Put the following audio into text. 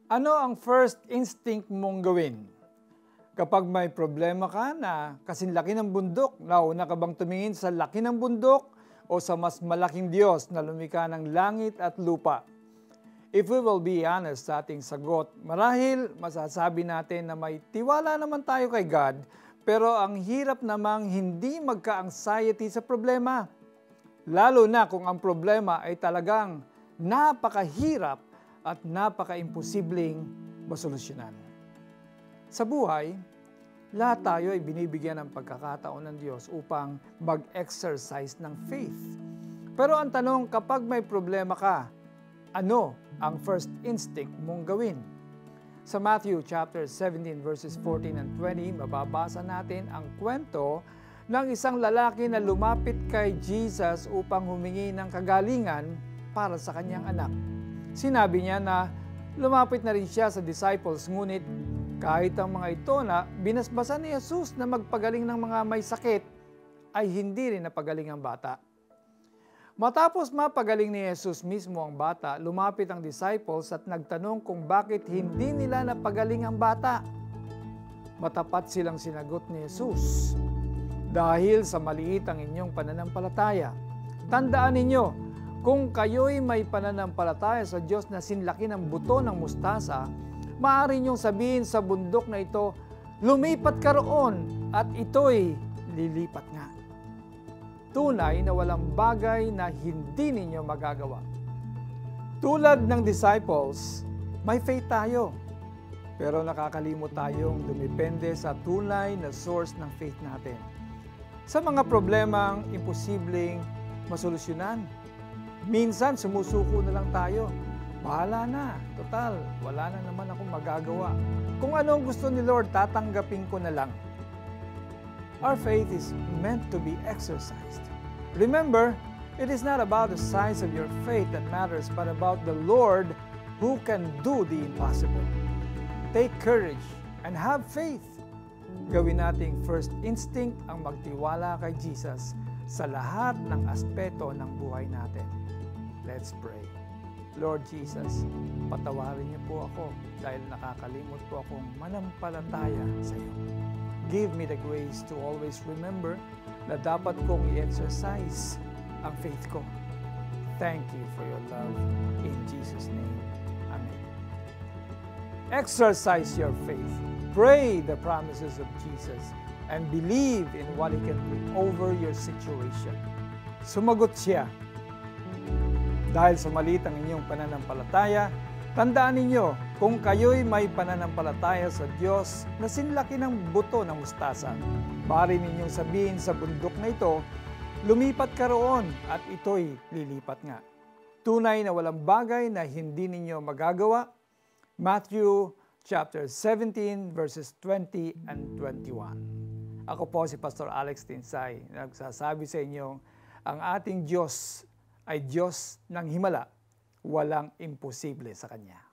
Ano ang first instinct mong gawin? Kapag may problema ka na kasing laki ng bundok, nauna ka bang tumingin sa laki ng bundok o sa mas malaking Diyos na lumikha ng langit at lupa? If we will be honest sa ating sagot, marahil masasabi natin na may tiwala naman tayo kay God, pero ang hirap namang hindi magka-anxiety sa problema. Lalo na kung ang problema ay talagang napakahirap at napaka-imposibleng masolusyonan. Sa buhay, lahat tayo ay binibigyan ng pagkakataon ng Diyos upang mag-exercise ng faith. Pero ang tanong, kapag may problema ka, ano ang first instinct mong gawin? Sa Matthew chapter 17 verses 14 and 20, mababasa natin ang kwento ng isang lalaki na lumapit kay Jesus upang humingi ng kagalingan para sa kanyang anak. Sinabi niya na lumapit na rin siya sa disciples, ngunit kahit ang mga ito na binasbasan ni Jesus na magpagaling ng mga may sakit, ay hindi rin napagaling ang bata. Matapos mapagaling ni Jesus mismo ang bata, lumapit ang disciples at nagtanong kung bakit hindi nila napagaling ang bata. Matapat silang sinagot ni Jesus, dahil sa maliit ang inyong pananampalataya. Tandaan ninyo, kung kayo'y may pananampalataya sa Diyos na sinlaki ng buto ng mustasa, maaari niyong sabihin sa bundok na ito, lumipat ka roon at ito'y lilipat nga. Tunay na walang bagay na hindi ninyo magagawa. Tulad ng disciples, may faith tayo. Pero nakakalimot tayong dumepende sa tunay na source ng faith natin. Sa mga problemang imposibleng masolusyonan, minsan sumusuko na lang tayo. Bahala na, total, wala na naman akong magagawa. Kung ano ang gusto ni Lord, tatanggapin ko na lang. Our faith is meant to be exercised. Remember, it is not about the size of your faith that matters, but about the Lord who can do the impossible. Take courage and have faith. Gawin nating first instinct ang magtiwala kay Jesus sa lahat ng aspeto ng buhay natin. Let's pray. Lord Jesus, patawarin niyo po ako dahil nakakalimot po akong manampalataya sa iyo. Give me the grace to always remember na dapat kong i-exercise ang faith ko. Thank you for your love. In Jesus' name, Amen. Exercise your faith. Pray the promises of Jesus and believe in what He can do over your situation. Sumagot siya. Dahil sa maliit ang inyong pananampalataya, tandaan ninyo, kung kayo'y may pananampalataya sa Diyos na sinlaki ng buto ng mustasa, maaari ninyong sabihin sa bundok na ito, lumipat ka roon at ito'y lilipat nga. Tunay na walang bagay na hindi ninyo magagawa. Matthew chapter 17 verses 20 and 21. Ako po si Pastor Alex Tinsay, nagsasabi sa inyo, ang ating Diyos ay Diyos ng himala, walang imposible sa Kanya.